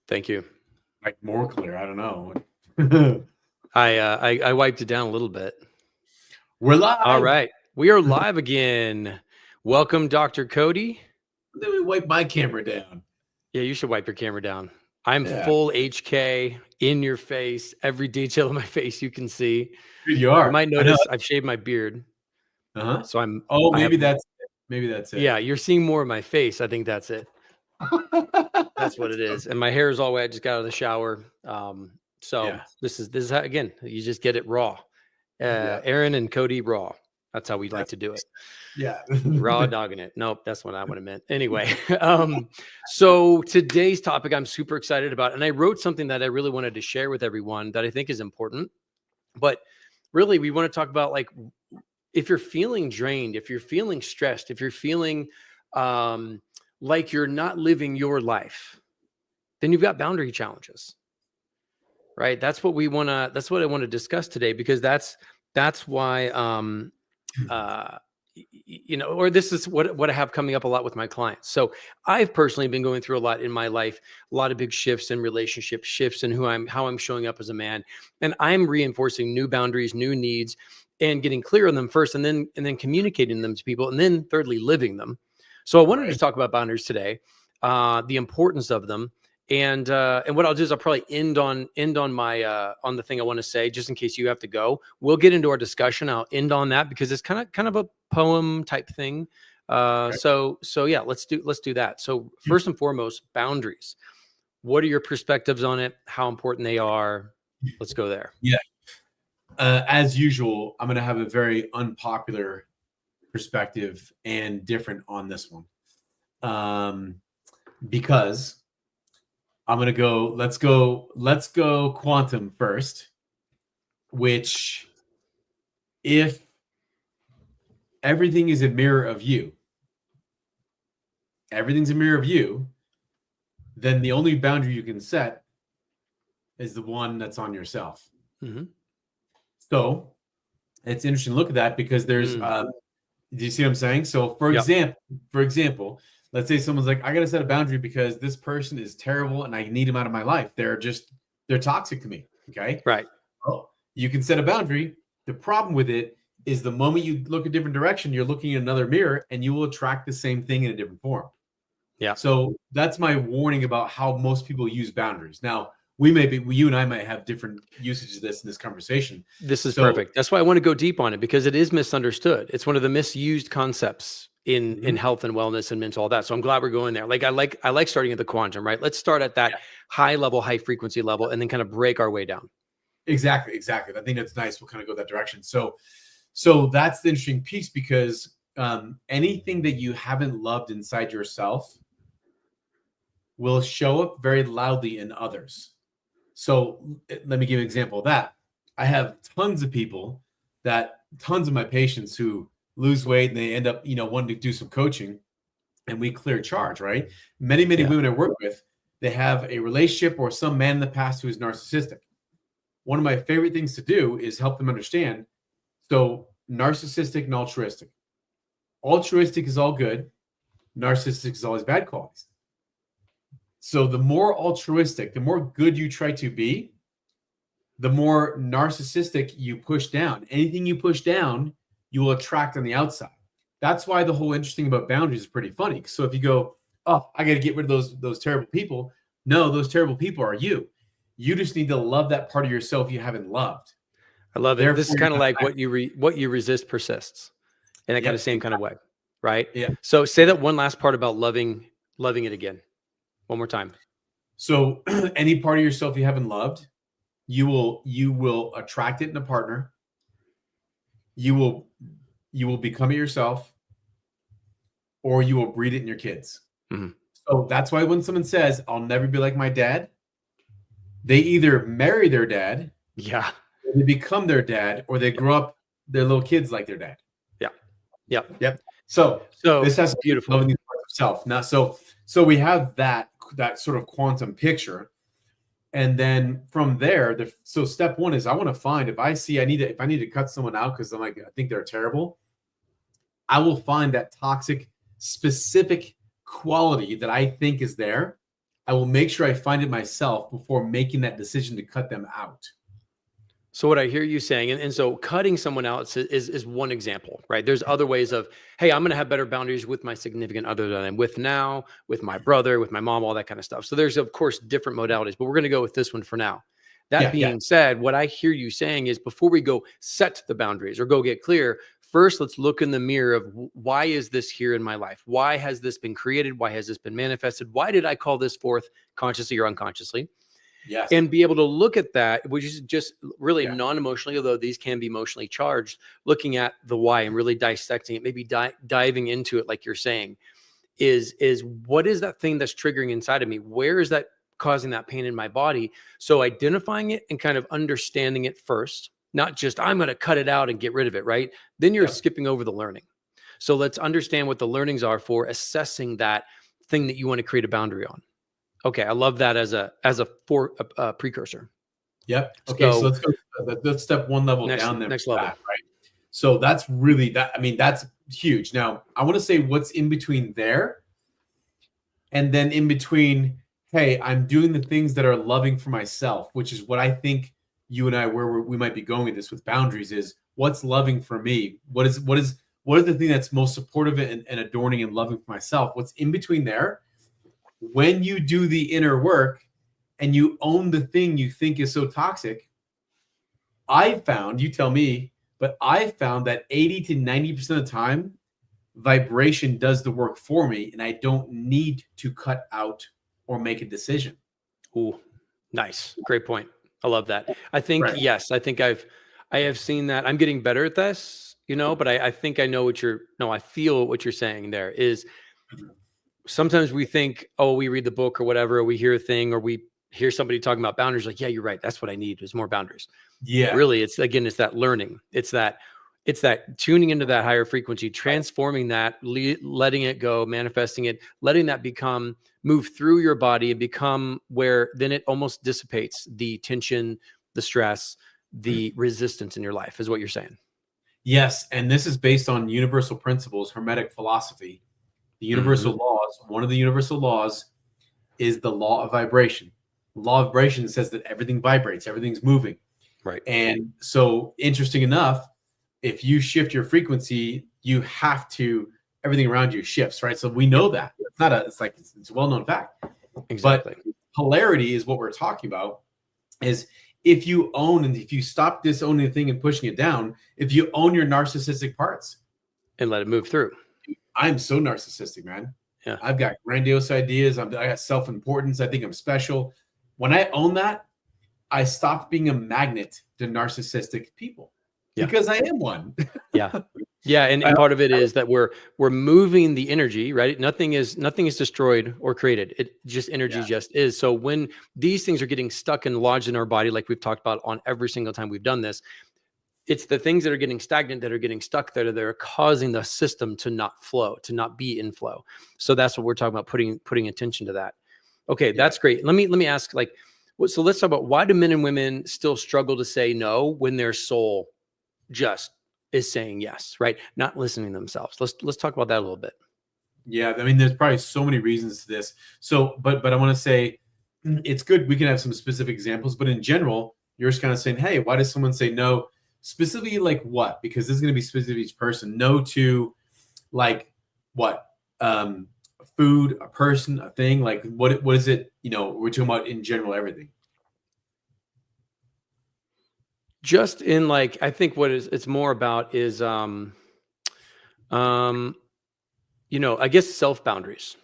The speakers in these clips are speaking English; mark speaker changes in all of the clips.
Speaker 1: Thank you.
Speaker 2: Like more clear. I don't know.
Speaker 1: I wiped it down a little bit.
Speaker 2: We're live.
Speaker 1: All right. We are live again. Welcome, Dr. Cody.
Speaker 2: Let me wipe my camera down.
Speaker 1: Yeah, you should wipe your camera down. I'm full HK, in your face, every detail of my face you can see.
Speaker 2: Dude, you are.
Speaker 1: You might notice I've shaved my beard. So I'm.
Speaker 2: Oh, maybe that's it. Maybe that's it.
Speaker 1: Yeah, you're seeing more of my face. I think that's it. That's what it is. And my hair is all wet. I just got out of the shower. This is how, again, you just get it raw. Aaron and Cody raw. That's how we like to do it.
Speaker 2: Yeah.
Speaker 1: Raw dogging it. Nope, that's what I would have meant. Anyway, so today's topic I'm super excited about. And I wrote something that I really wanted to share with everyone that I think is important. But really, we want to talk about, like, if you're feeling drained, if you're feeling stressed, if you're feeling like you're not living your life, then you've got boundary challenges, right? That's what I want to discuss today, because that's why, or this is what I have coming up a lot with my clients. So I've personally been going through a lot in my life, a lot of big shifts in relationship shifts and how I'm showing up as a man. And I'm reinforcing new boundaries, new needs, and getting clear on them first, and then communicating them to people. And then thirdly, living them. So I wanted to talk about boundaries today, the importance of them. And what I'll do is I'll probably end on my on the thing I want to say, just in case you have to go. We'll get into our discussion. I'll end on that because it's kind of a poem type thing. So yeah, let's do that. So first and foremost, boundaries. What are your perspectives on it? How important they are? Let's go there.
Speaker 2: Yeah. As usual, I'm going to have a very unpopular perspective and different on this one, because I'm going to go, let's go quantum first, which, if everything is a mirror of you, everything's a mirror of you, then the only boundary you can set is the one that's on yourself.
Speaker 1: Mm-hmm.
Speaker 2: So it's interesting to look at that, because there's, do you see what I'm saying? So for example, let's say someone's like, I got to set a boundary because this person is terrible and I need them out of my life. They're toxic to me. Okay.
Speaker 1: Right.
Speaker 2: Well, you can set a boundary. The problem with it is the moment you look a different direction, you're looking at another mirror and you will attract the same thing in a different form.
Speaker 1: Yeah.
Speaker 2: So that's my warning about how most people use boundaries. Now, you and I might have different usages of this in this conversation.
Speaker 1: This is perfect. That's why I want to go deep on it, because it is misunderstood. It's one of the misused concepts in health and wellness and mental, all that. So I'm glad we're going there. Like I like starting at the quantum, right? Let's start at that high level, high frequency level, and then kind of break our way down.
Speaker 2: Exactly. I think that's nice. We'll kind of go that direction. So that's the interesting piece, because anything that you haven't loved inside yourself will show up very loudly in others. So let me give you an example of that. I have tons of my patients who lose weight and they end up, wanting to do some coaching, and we clear charge, right? Many women I work with, they have a relationship or some man in the past who is narcissistic. One of my favorite things to do is help them understand. So narcissistic and altruistic. Altruistic is all good. Narcissistic is always bad qualities. So the more altruistic, the more good you try to be, the more narcissistic you push down. Anything you push down, you will attract on the outside. That's why the whole interesting about boundaries is pretty funny. So if you go, oh, I got to get rid of those terrible people. No, those terrible people are you. You just need to love that part of yourself you haven't loved.
Speaker 1: I love it. Therefore, this is kind of like what you resist persists, in that kind of same kind of way, right?
Speaker 2: Yeah.
Speaker 1: So say that one last part about loving it again. One more time.
Speaker 2: So any part of yourself you haven't loved, you will attract it in a partner. You will become it yourself, or you will breed it in your kids.
Speaker 1: Mm-hmm.
Speaker 2: So that's why when someone says, I'll never be like my dad, they either marry their dad,
Speaker 1: or
Speaker 2: they become their dad, or they grow up their little kids like their dad.
Speaker 1: Yep.
Speaker 2: So this has to
Speaker 1: beautiful.
Speaker 2: Loving these parts of self. Now, so we have that sort of quantum picture. And then from there, so step one is I want to find, if I need to cut someone out because I think they're terrible, I will find that toxic specific quality that I think is there. I will make sure I find it myself before making that decision to cut them out.
Speaker 1: So what I hear you saying, and so cutting someone out is one example, right? There's other ways of, hey, I'm going to have better boundaries with my significant other than I'm with now, with my brother, with my mom, all that kind of stuff. So there's, of course, different modalities, but we're going to go with this one for now. That being said, what I hear you saying is before we go set the boundaries or go get clear, first, let's look in the mirror of why is this here in my life? Why has this been created? Why has this been manifested? Why did I call this forth consciously or unconsciously?
Speaker 2: Yes.
Speaker 1: And be able to look at that, which is just really non-emotionally, although these can be emotionally charged, looking at the why and really dissecting it, maybe diving into it, like you're saying, is what is that thing that's triggering inside of me? Where is that causing that pain in my body? So identifying it and kind of understanding it first, not just I'm going to cut it out and get rid of it, right? Then you're skipping over the learning. So let's understand what the learnings are for assessing that thing that you want to create a boundary on. Okay, I love that as a precursor.
Speaker 2: Yep. Okay, so let's go. Let's step one level down there.
Speaker 1: Next level,
Speaker 2: right? So that's really that. I mean, that's huge. Now, I want to say what's in between there, and then in between. Hey, I'm doing the things that are loving for myself, which is what I think you and I where we might be going with this with boundaries is what's loving for me. What is the thing that's most supportive and adorning and loving for myself? What's in between there? When you do the inner work and you own the thing you think is so toxic, I found, you tell me, but I found that 80 to 90% of the time, vibration does the work for me, and I don't need to cut out or make a decision.
Speaker 1: Ooh, nice. Great point. I love that. I think, yes, I think I have seen that. I'm getting better at this, but I think I know I feel what you're saying there is sometimes we think, oh, we read the book or whatever, or we hear a thing, or we hear somebody talking about boundaries. Like, yeah, you're right. That's what I need is more boundaries.
Speaker 2: Yeah.
Speaker 1: Really, it's that learning. It's that tuning into that higher frequency, transforming that, letting it go, manifesting it, letting that move through your body and become where then it almost dissipates the tension, the stress, the resistance in your life is what you're saying.
Speaker 2: Yes. And this is based on universal principles, Hermetic philosophy. The universal laws, one of the universal laws is the law of vibration. The law of vibration says that everything vibrates, everything's moving.
Speaker 1: Right.
Speaker 2: And so interesting enough, if you shift your frequency, you have to, everything around you shifts, right? So we know that. It's a well-known fact.
Speaker 1: Exactly.
Speaker 2: But polarity is what we're talking about is if you own and if you stop disowning the thing and pushing it down, if you own your narcissistic parts.
Speaker 1: And let it move through.
Speaker 2: I'm so narcissistic, man.
Speaker 1: Yeah.
Speaker 2: I've got grandiose ideas. I got self-importance. I think I'm special. When I own that, I stopped being a magnet to narcissistic people because I am one.
Speaker 1: Yeah. And part of it is that we're moving the energy, right? Nothing is destroyed or created. It just energy just is. So when these things are getting stuck and lodged in our body, like we've talked about on every single time we've done this, it's the things that are getting stagnant, that are getting stuck there, that are causing the system to not flow, to not be in flow. So that's what we're talking about, putting attention to that. Okay, that's great. Let me ask, so let's talk about why do men and women still struggle to say no when their soul just is saying yes, right? Not listening to themselves. Let's talk about that a little bit.
Speaker 2: Yeah, I mean, there's probably so many reasons to this. So, but I want to say it's good. We can have some specific examples, but in general, you're just kind of saying, hey, why does someone say no? Specifically, like what? Because this is going to be specific to each person. No to like what? Food, a person, a thing. Like what is it? We're talking about in general everything.
Speaker 1: Just in I think what it's more about is I guess self boundaries.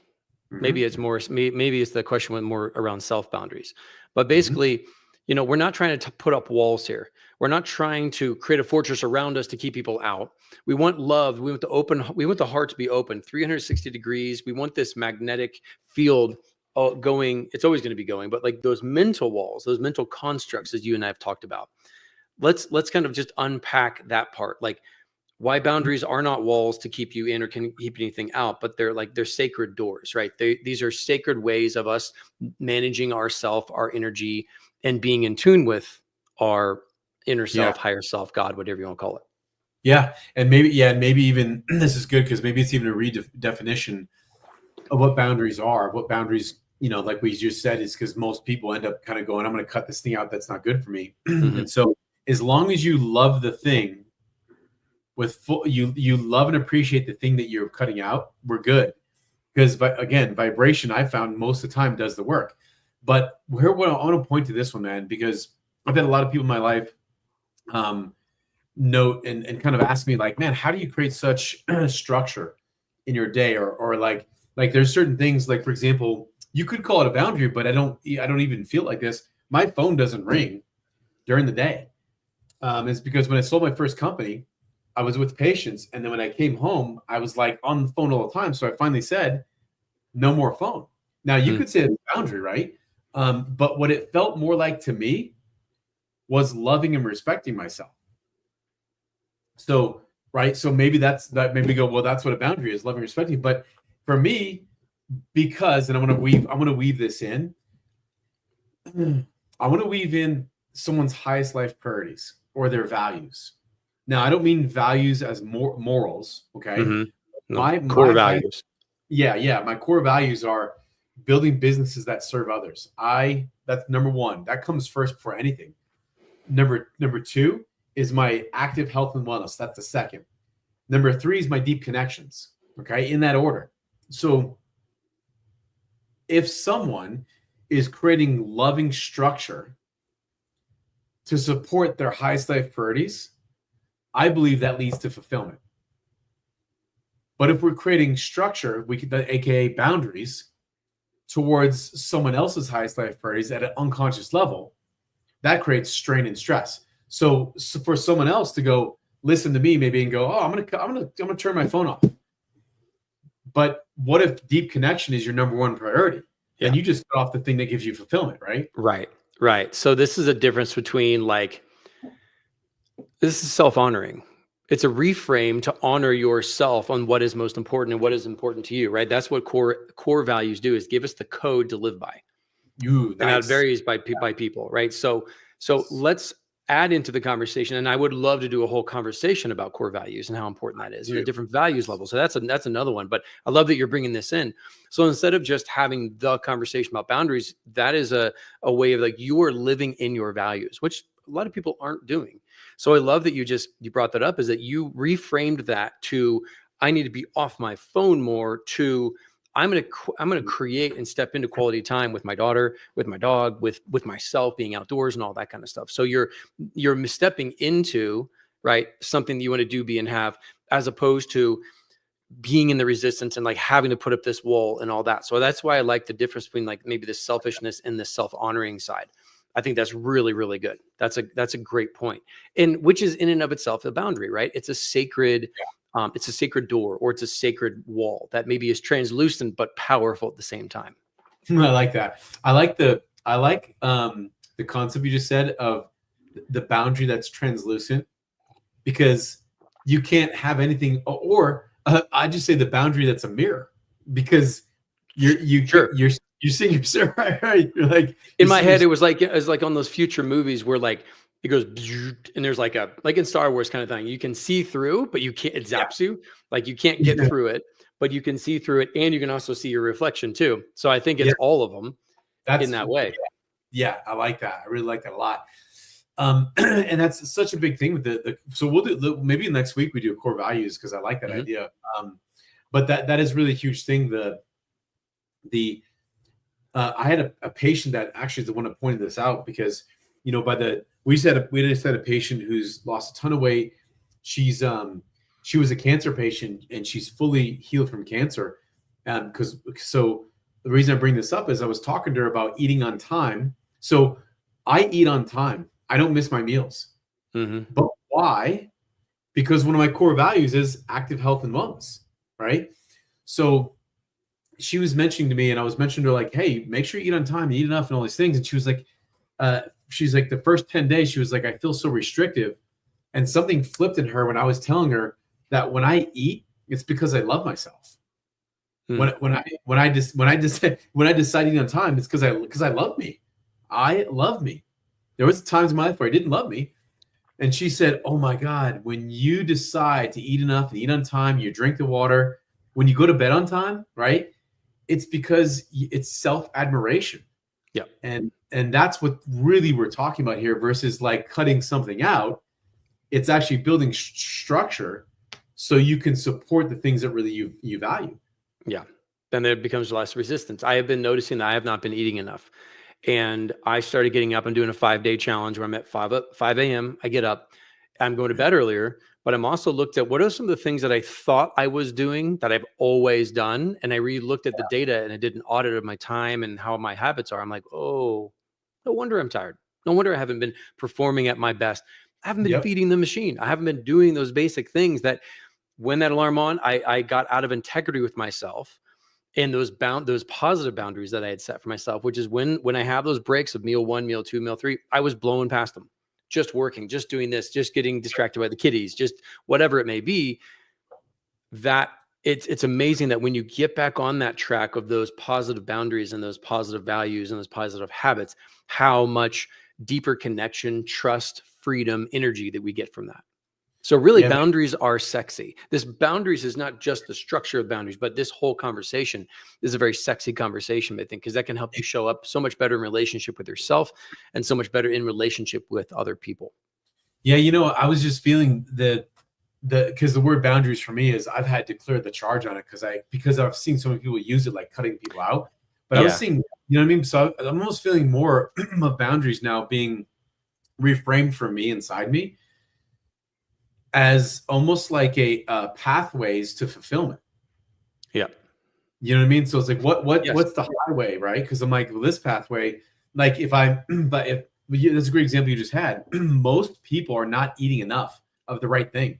Speaker 1: Maybe it's more. Maybe it's the question went more around self boundaries, but basically. We're not trying to put up walls here. We're not trying to create a fortress around us to keep people out. We want love. We want the heart to be open 360 degrees. We want this magnetic field going. It's always going to be going, but like those mental walls, those mental constructs, as you and I have talked about. Let's kind of just unpack that part. Like why boundaries are not walls to keep you in or can keep anything out, but they're sacred doors, right? These are sacred ways of us managing ourself, our energy, and being in tune with our inner self, higher self, God, whatever you want to call it.
Speaker 2: Yeah. And maybe even this is good because maybe it's even a redefinition of what boundaries are, what boundaries like we just said, is because most people end up kind of going, I'm going to cut this thing out that's not good for me.
Speaker 1: Mm-hmm.
Speaker 2: And so as long as you love the thing with you love and appreciate the thing that you're cutting out, we're good. Because again, vibration, I found most of the time does the work. But I want to point to this one, man, because I've had a lot of people in my life note and kind of ask me like, man, how do you create such structure in your day? Or like there's certain things, like, for example, you could call it a boundary, but I don't even feel like this. My phone doesn't ring during the day. It's because when I sold my first company, I was with patients. And then when I came home, I was like on the phone all the time. So I finally said, no more phone. Now you could say it's a boundary, right? But what it felt more like to me was loving and respecting myself. So, right. So maybe that made me go, well, that's what a boundary is, loving and respecting. But for me, because, and I want to weave this in. I want to weave in someone's highest life priorities or their values. Now, I don't mean values as morals. Okay.
Speaker 1: Mm-hmm. No,
Speaker 2: My
Speaker 1: core values.
Speaker 2: Yeah. My core values are building businesses that serve others. That's number one. That comes first before anything. Number two is my active health and wellness. That's the second. Number three is my deep connections. Okay. In that order. So if someone is creating loving structure to support their highest life priorities, I believe that leads to fulfillment. But if we're creating structure, aka boundaries, towards someone else's highest life priorities at an unconscious level, that creates strain and stress. So for someone else to go listen to me maybe and go, oh, I'm gonna turn my phone off. But what if deep connection is your number one priority? Yeah. And you just cut off the thing that gives you fulfillment, right?
Speaker 1: Right. So this is a difference between this is self-honoring. It's a reframe to honor yourself on what is most important and what is important to you, right? That's what core values do, is give us the code to live by.
Speaker 2: Nice.
Speaker 1: And that varies by people, right? So let's add into the conversation, and I would love to do a whole conversation about core values and how important that is and the different values levels. So that's another one, but I love that you're bringing this in. So instead of just having the conversation about boundaries, that is a way of you are living in your values, which a lot of people aren't doing. So I love that you brought that up, is that you reframed that to, I need to be off my phone more, to I'm going to create and step into quality time with my daughter, with my dog, with myself, being outdoors and all that kind of stuff. So you're stepping into, right, something that you want to do, be, and have, as opposed to being in the resistance and having to put up this wall and all that. So that's why I like the difference between maybe the selfishness and the self-honoring side. I think that's really, really good. That's a great point. And which is in and of itself a boundary, right? It's a sacred, it's a sacred door, or it's a sacred wall that maybe is translucent but powerful at the same time.
Speaker 2: I like that. I like the concept you just said of the boundary that's translucent, because you can't have anything, or I just say the boundary that's a mirror, because you're seeing yourself, right? You're like,
Speaker 1: in my head, it was like on those future movies where it goes and there's like in Star Wars kind of thing. You can see through, but you can't, it zaps you. You can't get through it, but you can see through it, and you can also see your reflection too. So I think it's all of them in that way.
Speaker 2: Yeah, I like that. I really like that a lot. And that's such a big thing with so we'll do, maybe next week we do core values, because I like that idea. But that is really a huge thing. I had a patient that actually is the one that pointed this out, because we just had a patient who's lost a ton of weight. She was a cancer patient, and she's fully healed from cancer. So the reason I bring this up is I was talking to her about eating on time. So I eat on time. I don't miss my meals.
Speaker 1: Mm-hmm.
Speaker 2: But why? Because one of my core values is active health and wellness, right? So she was mentioning to me, and I was mentioning to her, hey, make sure you eat on time, you eat enough, and all these things. And she was like, the first 10 days, she was like, I feel so restrictive. And something flipped in her when I was telling her that when I eat, it's because I love myself. When I decide eating on time, it's because I love me. I love me. There was times in my life where I didn't love me. And she said, oh my God, when you decide to eat enough and eat on time, you drink the water, when you go to bed on time, right? it's because it's self-admiration.
Speaker 1: Yeah.
Speaker 2: And that's what really we're talking about here versus like cutting something out. It's actually building structure so you can support the things that really you value.
Speaker 1: Yeah. Then there becomes less resistance. I have been noticing that I have not been eating enough. And I started getting up and doing a 5-day challenge where I'm at 5 a.m. I get up, I'm going to bed earlier, but I'm also looked at what are some of the things that I thought I was doing that I've always done. And I re-looked at the data and I did an audit of my time and how my habits are. I'm like, oh, no wonder I'm tired. No wonder I haven't been performing at my best. I haven't been feeding the machine. I haven't been doing those basic things that when that alarm on, I got out of integrity with myself and those positive boundaries that I had set for myself, which is when I have those breaks of meal 1, meal 2, meal 3, I was blowing past them, just working, just doing this, just getting distracted by the kiddies, just whatever it may be. That it's amazing that when you get back on that track of those positive boundaries and those positive values and those positive habits, how much deeper connection, trust, freedom, energy that we get from that. So really, boundaries are sexy. This boundaries is not just the structure of boundaries, but this whole conversation is a very sexy conversation, I think, because that can help you show up so much better in relationship with yourself and so much better in relationship with other people.
Speaker 2: Yeah, I was just feeling because the word boundaries for me is I've had to clear the charge on it because I've seen so many people use it, like cutting people out. But I was seeing, you know what I mean? So I'm almost feeling more of boundaries now being reframed for me inside me as almost like a pathways to fulfillment.
Speaker 1: Yeah.
Speaker 2: You know what I mean? So it's like, what's the highway, right? Because I'm like, well, this pathway, like that's a great example you just had. Most people are not eating enough of the right thing.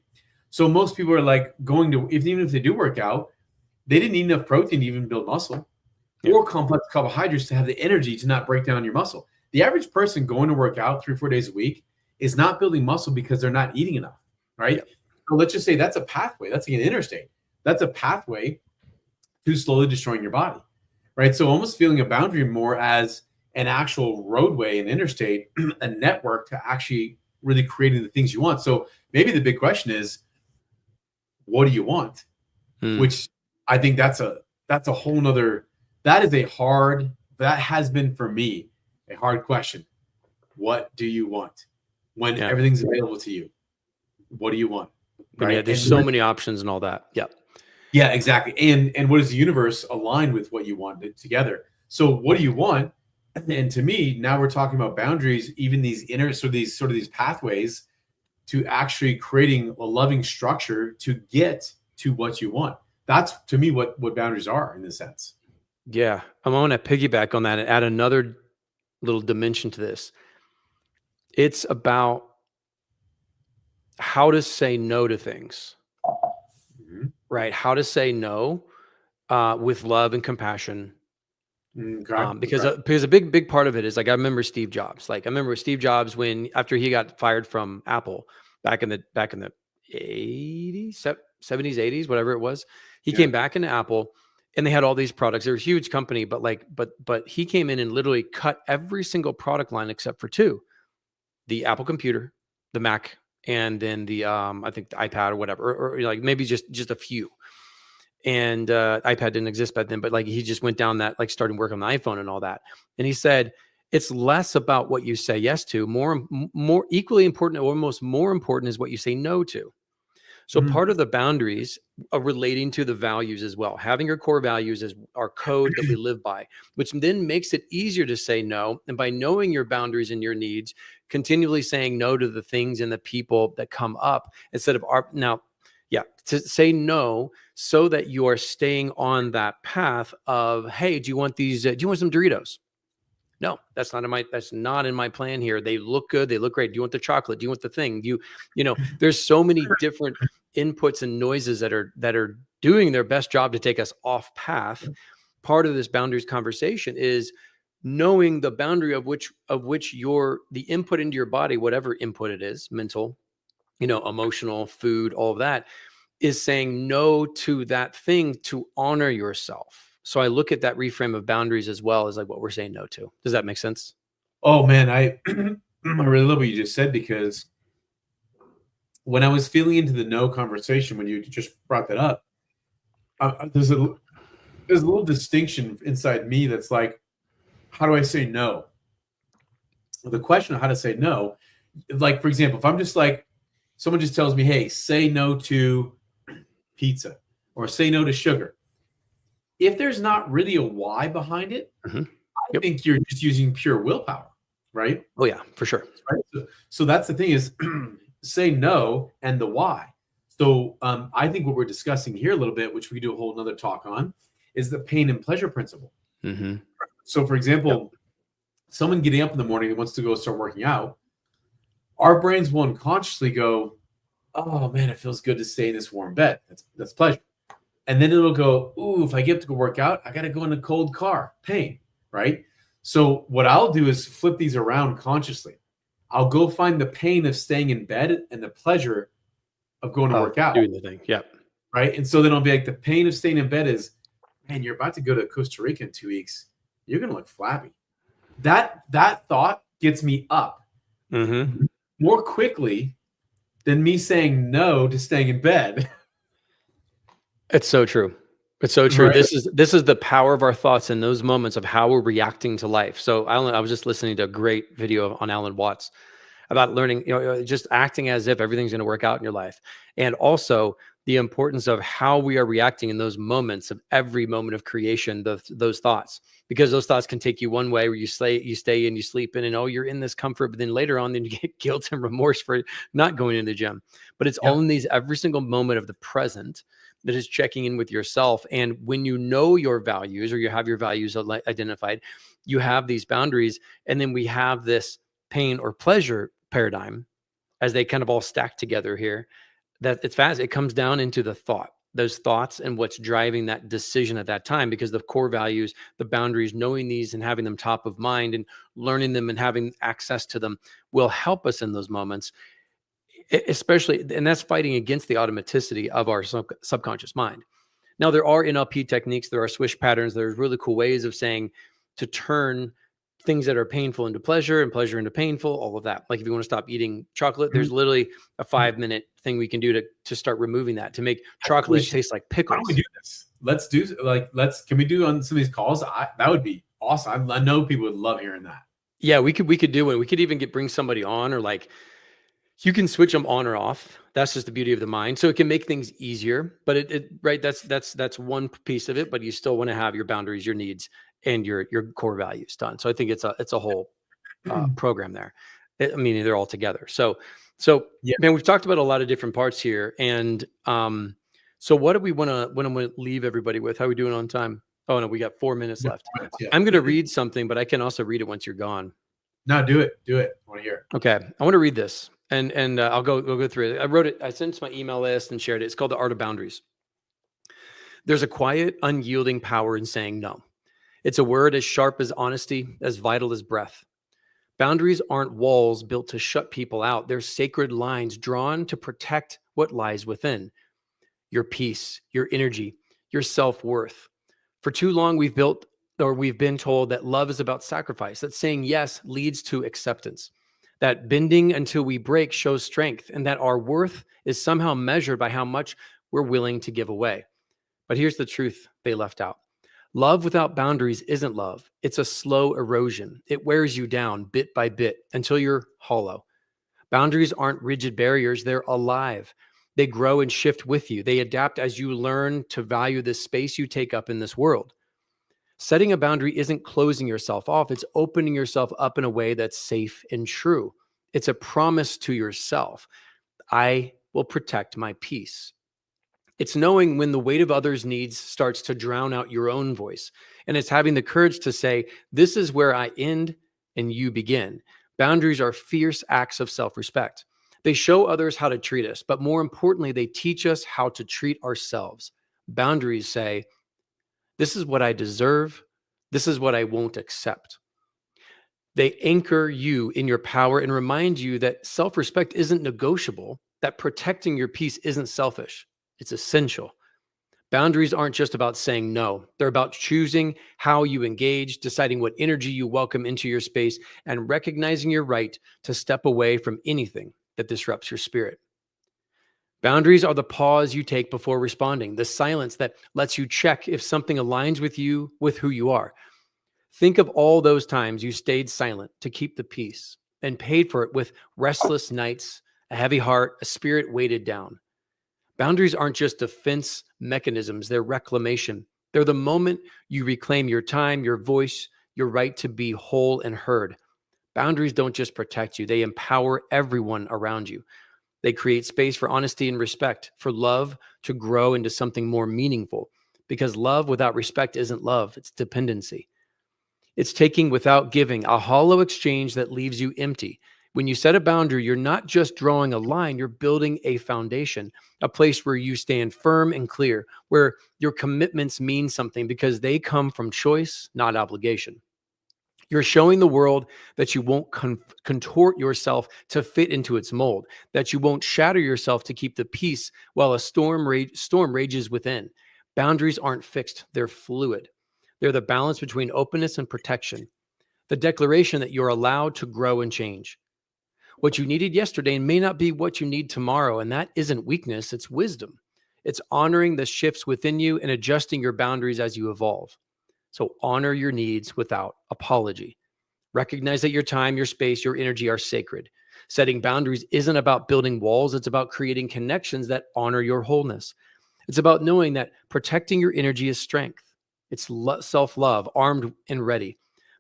Speaker 2: So most people are like even if they do work out, they didn't eat enough protein to even build muscle or complex carbohydrates to have the energy to not break down your muscle. The average person going to work out 3-4 days a week is not building muscle because they're not eating enough. Right. Yep. So let's just say that's a pathway. That's like an interstate. That's a pathway to slowly destroying your body. Right. So almost feeling a boundary more as an actual roadway, an interstate, a network to actually really creating the things you want. So maybe the big question is, what do you want? Which I think that's a whole nother, that has been for me a hard question. What do you want when everything's available to you? What do you want?
Speaker 1: Right. Yeah, there's so many options and all that. Yeah.
Speaker 2: Yeah, exactly. And what does the universe align with what you want together? So what do you want? And to me, now we're talking about boundaries, even these these pathways to actually creating a loving structure to get to what you want. That's to me what boundaries are in this sense.
Speaker 1: Yeah. I want to piggyback on that and add another little dimension to this. It's about how to say no to things, right? How to say no with love and compassion. Because a big part of it is like, I remember Steve Jobs. Like I remember Steve Jobs when, after he got fired from Apple back in the 80s, 70s, 80s, whatever it was, he came back into Apple and they had all these products. They're a huge company, but he came in and literally cut every single product line except for 2, the Apple computer, the Mac, and then the I think the iPad or whatever, or like maybe just a few. And iPad didn't exist back then, but like he just went down that, like starting work on the iPhone and all that. And he said, it's less about what you say yes to, more equally important, or almost more important, is what you say no to. So part of the boundaries are relating to the values as well. Having your core values is our code that we live by, which then makes it easier to say no. And by knowing your boundaries and your needs, continually saying no to the things and the people that come up instead of to say no, so that you are staying on that path of, hey, do you want these? Do you want some Doritos? No, that's not in my plan here. They look good. They look great. Do you want the chocolate? Do you want the thing? There's so many different inputs and noises that are doing their best job to take us off path. Part of this boundaries conversation is knowing the boundary of which the input into your body, whatever input it is, mental, emotional, food, all of that, is saying no to that thing to honor yourself. So I look at that reframe of boundaries as well as like what we're saying no to. Does that make sense?
Speaker 2: Oh man, I really love what you just said, because when I was feeling into the no conversation, when you just brought that up, there's a little distinction inside me that's like, how do I say no? The question of how to say no, like, for example, if I'm just like, someone just tells me, hey, say no to pizza or say no to sugar. If there's not really a why behind it,
Speaker 1: Mhm.
Speaker 2: I
Speaker 1: Yep.
Speaker 2: think you're just using pure willpower, right?
Speaker 1: Oh yeah, for sure.
Speaker 2: Right. So that's the thing is say no and the why. So I think what we're discussing here a little bit, which we do a whole nother talk on, is the pain and pleasure principle.
Speaker 1: Hmm.
Speaker 2: So for
Speaker 1: Yep.
Speaker 2: example, someone getting up in the morning and wants to go start working out, our brains will unconsciously go, oh man, it feels good to stay in this warm bed. That's pleasure. And then it'll go, ooh, if I get up to go work out, I got to go in a cold car, pain, right? So what I'll do is flip these around consciously. I'll go find the pain of staying in bed and the pleasure of going to
Speaker 1: Of
Speaker 2: work out,
Speaker 1: doing the thing. Yep.
Speaker 2: right? And so then I'll be like, the pain of staying in bed is, man, you're about to go to Costa Rica in 2 weeks. You're going to look flabby. That thought gets me up
Speaker 1: Hmm.
Speaker 2: more quickly than me saying no to staying in bed.
Speaker 1: It's so true. It's so true.
Speaker 2: Right.
Speaker 1: This is the power of our thoughts in those moments of how we're reacting to life. So I was just listening to a great video on Alan Watts about learning, just acting as if everything's going to work out in your life. And also the importance of how we are reacting in those moments of every moment of creation, those thoughts, because those thoughts can take you one way where you stay and you sleep in and, oh, you're in this comfort, but then later on, then you get guilt and remorse for not going to the gym. But it's
Speaker 2: Yep.
Speaker 1: only every single moment of the present that is checking in with yourself. And when you know your values or you have your values identified, you have these boundaries. And then we have this pain or pleasure paradigm as they kind of all stack together here, that it's fast. It comes down into the thought, those thoughts and what's driving that decision at that time, because the core values, the boundaries, knowing these and having them top of mind and learning them and having access to them will help us in those moments, especially, and that's fighting against the automaticity of our subconscious mind. Now, there are NLP techniques, there are swish patterns, there's really cool ways of saying to turn things that are painful into pleasure and pleasure into painful, all of that. Like if you want to stop eating chocolate, there's literally a 5-minute thing we can do to start removing that, to make chocolate taste like
Speaker 2: Why don't we
Speaker 1: pickles.
Speaker 2: do this? Can we do on some of these calls? That would be awesome. I know people would love hearing that.
Speaker 1: Yeah, we could do it. We could even bring somebody on, or like you can switch them on or off. That's just the beauty of the mind. So it can make things easier, but right. That's one piece of it, but you still want to have your boundaries, your needs, and your core values done. So I think it's a whole program there. I mean, they're all together. So
Speaker 2: Yeah.
Speaker 1: man, we've talked about a lot of different parts here. And so what do we want to leave everybody with? How are we doing on time? Oh no, we got 4 minutes left.
Speaker 2: Yeah.
Speaker 1: I'm going to read something, but I can also read it once you're gone.
Speaker 2: No, do it. Do it. I want to hear it.
Speaker 1: Okay, I want to read this, and I'll go through it. I wrote it. I sent it to my email list and shared it. It's called The Art of Boundaries. There's a quiet, unyielding power in saying no. It's a word as sharp as honesty, as vital as breath. Boundaries aren't walls built to shut people out. They're sacred lines drawn to protect what lies within: your peace, your energy, your self-worth. For too long, we've been told that love is about sacrifice, that saying yes leads to acceptance, that bending until we break shows strength, and that our worth is somehow measured by how much we're willing to give away. But here's the truth they left out: love without boundaries isn't love. It's a slow erosion. It wears you down bit by bit until you're hollow. Boundaries aren't rigid barriers, they're alive. They grow and shift with you. They adapt as you learn to value the space you take up in this world. Setting a boundary isn't closing yourself off, it's opening yourself up in a way that's safe and true. It's a promise to yourself: I will protect my peace. It's knowing when the weight of others' needs starts to drown out your own voice. And it's having the courage to say, this is where I end and you begin. Boundaries are fierce acts of self respect. They show others how to treat us, but more importantly, they teach us how to treat ourselves. Boundaries say, this is what I deserve. This is what I won't accept. They anchor you in your power and remind you that self respect isn't negotiable, that protecting your peace isn't selfish, it's essential. Boundaries aren't just about saying no. They're about choosing how you engage, deciding what energy you welcome into your space, and recognizing your right to step away from anything that disrupts your spirit. Boundaries are the pause you take before responding, the silence that lets you check if something aligns with you, with who you are. Think of all those times you stayed silent to keep the peace and paid for it with restless nights, a heavy heart, a spirit weighted down. Boundaries aren't just defense mechanisms, they're reclamation. They're the moment you reclaim your time, your voice, your right to be whole and heard. Boundaries don't just protect you, they empower everyone around you. They create space for honesty and respect, for love to grow into something more meaningful. Because love without respect isn't love, it's dependency. It's taking without giving, a hollow exchange that leaves you empty. When you set a boundary, you're not just drawing a line, you're building a foundation, a place where you stand firm and clear, where your commitments mean something because they come from choice, not obligation. You're showing the world that you won't contort yourself to fit into its mold, that you won't shatter yourself to keep the peace while a storm rages within. Boundaries aren't fixed, they're fluid. They're the balance between openness and protection, the declaration that you're allowed to grow and change. What you needed yesterday may not be what you need tomorrow, and that isn't weakness, it's wisdom. It's honoring the shifts within you and adjusting your boundaries as you evolve. So honor your needs without apology. Recognize that your time, your space, your energy are sacred. Setting boundaries isn't about building walls, it's about creating connections that honor your wholeness. It's about knowing that protecting your energy is strength. It's self-love, armed and ready.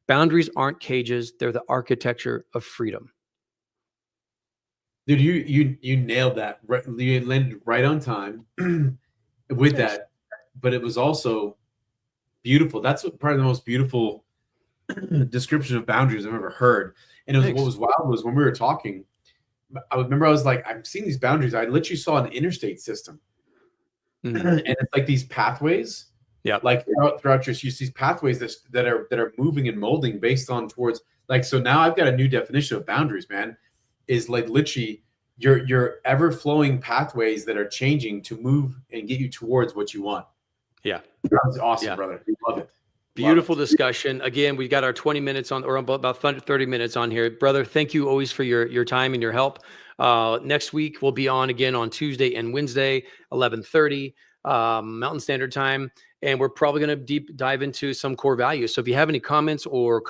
Speaker 1: Boundaries aren't cages, they're the architecture of freedom.
Speaker 2: Dude, you nailed that. Right, you landed right on time with
Speaker 1: Thanks.
Speaker 2: that, but it was also beautiful. That's what, probably the most beautiful description of boundaries I've ever heard. And it was what
Speaker 1: Thanks.
Speaker 2: was wild was when we were talking. I remember I was like, I'm seeing these boundaries. I literally saw an interstate system, and it's like these pathways.
Speaker 1: Yeah.
Speaker 2: Like throughout your, you see these pathways that are moving and molding based on towards like. So now I've got a new definition of boundaries, man. Is like literally your ever flowing pathways that are changing to move and get you towards what you want.
Speaker 1: Yeah.
Speaker 2: That's awesome,
Speaker 1: Yeah.
Speaker 2: brother. We love it.
Speaker 1: Beautiful discussion. Again, we got our 20 minutes on, or about 30 minutes on here. Brother, thank you always for your time and your help. Next week, we'll be on again on Tuesday and Wednesday, 11:30 Mountain Standard Time. And we're probably going to deep dive into some core values. So if you have any comments or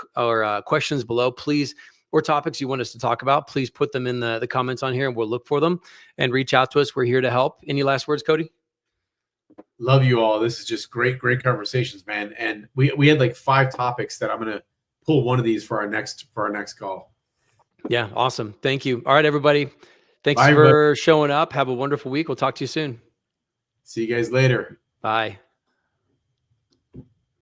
Speaker 1: questions below, please, or topics you want us to talk about, please put them in the comments on here and we'll look for them and reach out to us. We're here to help. Any last words, Cody?
Speaker 2: Love you all. This is just great conversations, man. And we had like 5 topics that I'm gonna pull one of these for our next call.
Speaker 1: Yeah, awesome. Thank you. All right, everybody. Thanks
Speaker 2: Bye,
Speaker 1: for showing up. Have a wonderful week. We'll talk to you soon.
Speaker 2: See you guys later.
Speaker 1: Bye.